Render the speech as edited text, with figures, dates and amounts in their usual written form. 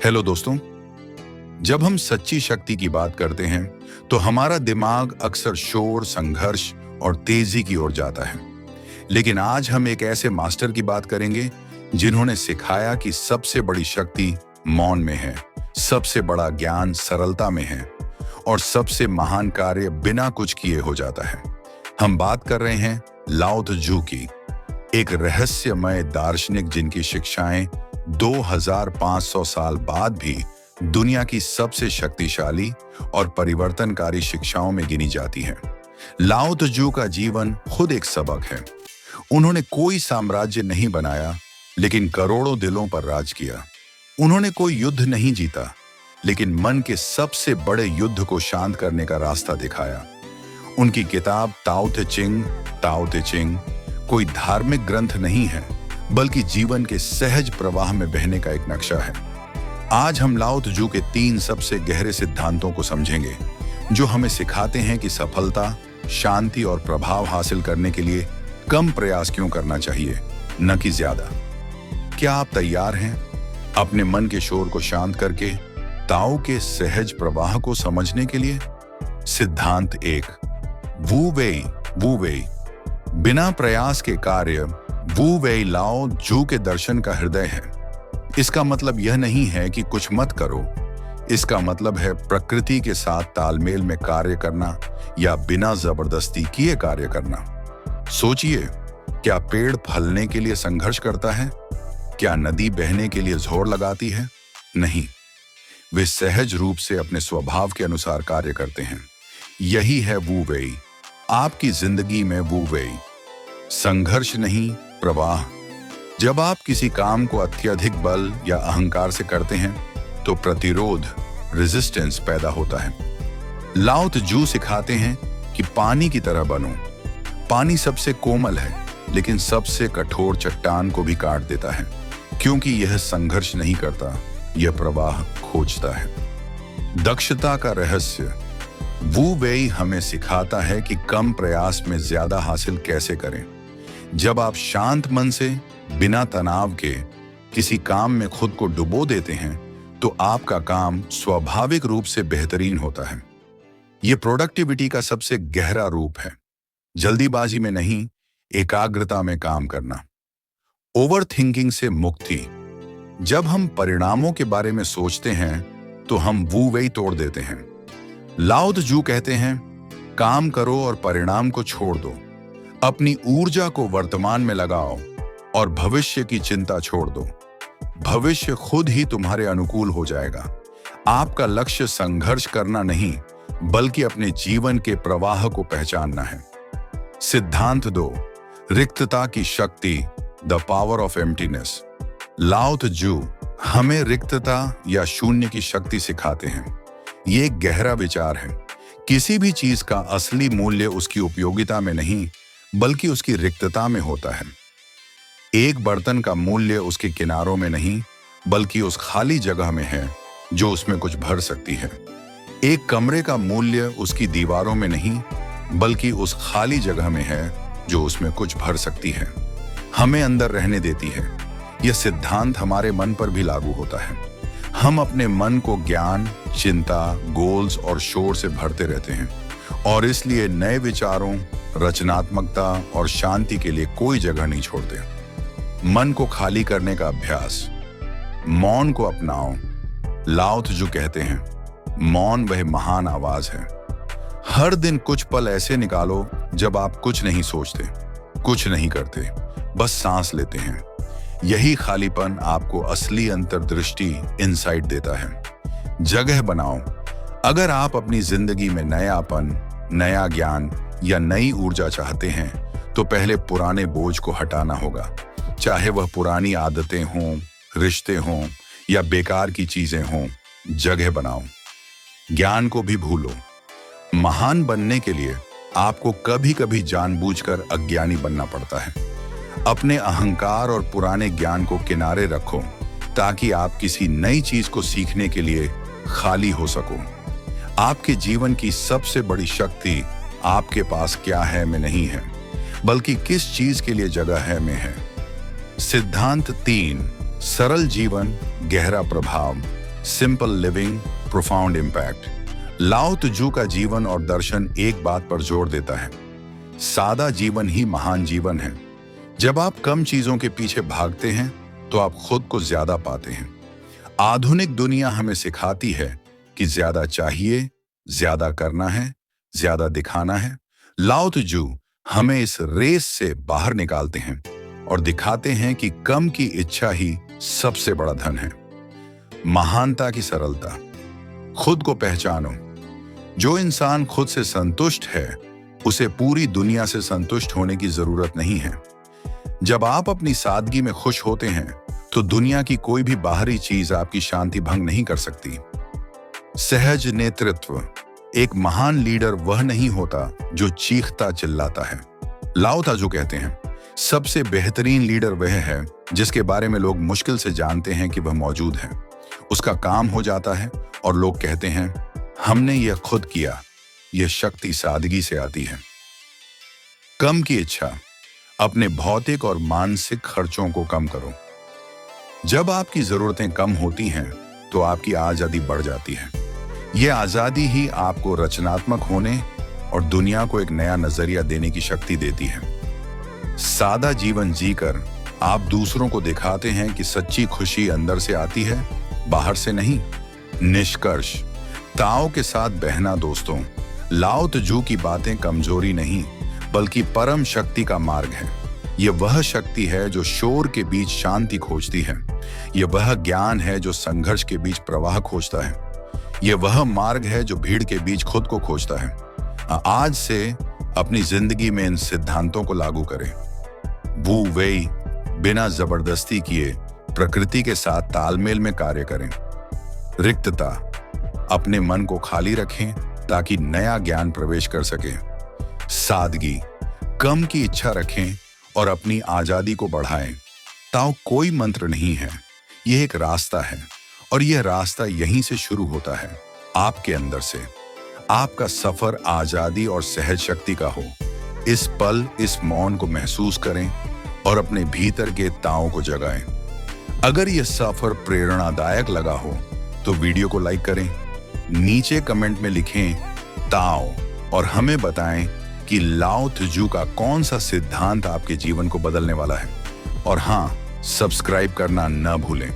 Hello दोस्तों। जब हम सच्ची शक्ति की बात करते हैं तो हमारा दिमाग अक्सर शोर, संघर्ष और तेजी की ओर जाता है। लेकिन आज हम एक ऐसे मास्टर की बात करेंगे जिन्होंने सिखाया कि सबसे बड़ी शक्ति मौन में है, सबसे बड़ा ज्ञान सरलता में है और सबसे महान कार्य बिना कुछ किए हो जाता है। हम बात कर रहे हैं लाओ त्जू की, एक रहस्यमय दार्शनिक जिनकी शिक्षाएं 2500 साल बाद भी दुनिया की सबसे शक्तिशाली और परिवर्तनकारी शिक्षाओं में गिनी जाती हैं। लाओ त्जू का जीवन खुद एक सबक है। उन्होंने कोई साम्राज्य नहीं बनाया, लेकिन करोड़ों दिलों पर राज किया। उन्होंने कोई युद्ध नहीं जीता, लेकिन मन के सबसे बड़े युद्ध को शांत करने का रास्ता दिखाया। उनकी किताब ताओ ते चिंग कोई धार्मिक ग्रंथ नहीं है, बल्कि जीवन के सहज प्रवाह में बहने का एक नक्शा है। आज हम लाओ त्जू के 3 सबसे गहरे सिद्धांतों को समझेंगे, जो हमें सिखाते हैं कि सफलता, शांति और प्रभाव हासिल करने के लिए कम प्रयास क्यों करना चाहिए, न कि ज्यादा। क्या आप तैयार हैं अपने मन के शोर को शांत करके ताओ के सहज प्रवाह को समझने के लिए? सिद्धांत 1, वू वेई। बिना प्रयास के कार्य वू वेई लाओ त्जू के दर्शन का हृदय है। इसका मतलब यह नहीं है कि कुछ मत करो। इसका मतलब है प्रकृति के साथ तालमेल में कार्य करना या बिना जबरदस्ती किए कार्य करना। सोचिए, क्या पेड़ फलने के लिए संघर्ष करता है? क्या नदी बहने के लिए जोर लगाती है? नहीं, वे सहज रूप से अपने स्वभाव के अनुसार कार्य करते हैं। यही है वू वेई। आपकी जिंदगी में वू वेई, संघर्ष नहीं, प्रवाह। जब आप किसी काम को अत्यधिक बल या अहंकार से करते हैं तो प्रतिरोध, रेजिस्टेंस पैदा होता है। लाओ त्जू सिखाते हैं कि पानी की तरह बनो। पानी सबसे कोमल है, लेकिन सबसे कठोर चट्टान को भी काट देता है, क्योंकि यह संघर्ष नहीं करता, यह प्रवाह खोजता है। दक्षता का रहस्य वू वेई हमें सिखाता है कि कम प्रयास में ज्यादा हासिल कैसे करें। जब आप शांत मन से, बिना तनाव के किसी काम में खुद को डुबो देते हैं तो आपका काम स्वाभाविक रूप से बेहतरीन होता है। यह प्रोडक्टिविटी का सबसे गहरा रूप है। जल्दीबाजी में नहीं, एकाग्रता में काम करना। ओवर थिंकिंग से मुक्ति। जब हम परिणामों के बारे में सोचते हैं तो हम वू वेई तोड़ देते हैं। लाओ त्जू कहते हैं, काम करो और परिणाम को छोड़ दो। अपनी ऊर्जा को वर्तमान में लगाओ और भविष्य की चिंता छोड़ दो। भविष्य खुद ही तुम्हारे अनुकूल हो जाएगा। आपका लक्ष्य संघर्ष करना नहीं, बल्कि अपने जीवन के प्रवाह को पहचानना है। सिद्धांत 2, रिक्तता की शक्ति, द पावर ऑफ एम्प्टीनेस। लाओ त्जू हमें रिक्तता या शून्य की शक्ति सिखाते हैं। ये एक गहरा विचार है। किसी भी चीज का असली मूल्य उसकी उपयोगिता में नहीं, बल्कि उसकी रिक्तता में होता है। एक बर्तन का मूल्य उसके किनारों में नहीं, बल्कि उस खाली जगह में है जो उसमें कुछ भर सकती है। एक कमरे का मूल्य उसकी दीवारों में नहीं, बल्कि उस खाली जगह में है जो उसमें कुछ भर सकती है, हमें अंदर रहने देती है। यह सिद्धांत हमारे मन पर भी लागू होता है। हम अपने मन को ज्ञान, चिंता, गोल्स और शोर से भरते रहते हैं, और इसलिए नए विचारों, रचनात्मकता और शांति के लिए कोई जगह नहीं छोड़ते। मन को खाली करने का अभ्यास। मौन को अपनाओ। लाओ त्जू कहते हैं, मौन वह महान आवाज है। हर दिन कुछ पल ऐसे निकालो जब आप कुछ नहीं सोचते, कुछ नहीं करते, बस सांस लेते हैं। यही खालीपन आपको असली अंतर्दृष्टि, इनसाइट देता है। जगह बनाओ। अगर आप अपनी जिंदगी में नयापन, नया ज्ञान या नई ऊर्जा चाहते हैं तो पहले पुराने बोझ को हटाना होगा। चाहे वह पुरानी आदतें हों, रिश्ते हों या बेकार की चीजें हों, जगह बनाओ। ज्ञान को भी भूलो। महान बनने के लिए आपको कभी कभी जानबूझकर अज्ञानी बनना पड़ता है। अपने अहंकार और पुराने ज्ञान को किनारे रखो, ताकि आप किसी नई चीज को सीखने के लिए खाली हो सको। आपके जीवन की सबसे बड़ी शक्ति आपके पास क्या है में नहीं है, बल्कि किस चीज के लिए जगह है में है। सिद्धांत 3, सरल जीवन, गहरा प्रभाव। Simple living, profound impact. लाओ त्जू का जीवन और दर्शन एक बात पर जोर देता है, सादा जीवन ही महान जीवन है। जब आप कम चीजों के पीछे भागते हैं तो आप खुद को ज्यादा पाते हैं। आधुनिक दुनिया हमें सिखाती है कि ज्यादा चाहिए, ज्यादा करना है, ज्यादा दिखाना है। लाओ त्जू हमें इस रेस से बाहर निकालते हैं और दिखाते हैं कि कम की इच्छा ही सबसे बड़ा धन है। महानता की सरलता। खुद को पहचानो। जो इंसान खुद से संतुष्ट है उसे पूरी दुनिया से संतुष्ट होने की जरूरत नहीं है। जब आप अपनी सादगी में खुश होते हैं तो दुनिया की कोई भी बाहरी चीज आपकी शांति भंग नहीं कर सकती। सहज नेतृत्व। एक महान लीडर वह नहीं होता जो चीखता चिल्लाता है। लाओ त्जू कहते हैं, सबसे बेहतरीन लीडर वह है जिसके बारे में लोग मुश्किल से जानते हैं कि वह मौजूद है। उसका काम हो जाता है और लोग कहते हैं, हमने यह खुद किया। यह शक्ति सादगी से आती है। कम की इच्छा। अपने भौतिक और मानसिक खर्चों को कम करो। जब आपकी जरूरतें कम होती हैं तो आपकी आजादी बढ़ जाती है। यह आजादी ही आपको रचनात्मक होने और दुनिया को एक नया नजरिया देने की शक्ति देती है। सादा जीवन जीकर आप दूसरों को दिखाते हैं कि सच्ची खुशी अंदर से आती है, बाहर से नहीं। निष्कर्ष। ताओ के साथ बहना दोस्तों, लाओ त्जू की बातें कमजोरी नहीं बल्कि परम शक्ति का मार्ग है। यह वह शक्ति है जो शोर के बीच शांति खोजती है। यह वह ज्ञान है जो संघर्ष के बीच प्रवाह खोजता है। यह वह मार्ग है जो भीड़ के बीच खुद को खोजता है। आज से अपनी जिंदगी में इन सिद्धांतों को लागू करें। वू वेई, बिना जबरदस्ती किए प्रकृति के साथ तालमेल में कार्य करें। रिक्तता। अपने मन को खाली रखें ताकि नया ज्ञान प्रवेश कर सके। सादगी। कम की इच्छा रखें और अपनी आजादी को बढ़ाएं। ताओ कोई मंत्र नहीं है, यह एक रास्ता है और यह रास्ता यहीं से शुरू होता है, आपके अंदर से। आपका सफर आजादी और सहज शक्ति का हो। इस पल, इस मौन को महसूस करें और अपने भीतर के ताओ को जगाएं। अगर यह सफर प्रेरणादायक लगा हो तो वीडियो को लाइक करें, नीचे कमेंट में लिखें ताओ और हमें बताएं कि लाओ त्जू का कौन सा सिद्धांत आपके जीवन को बदलने वाला है। और हाँ, सब्सक्राइब करना न भूलें।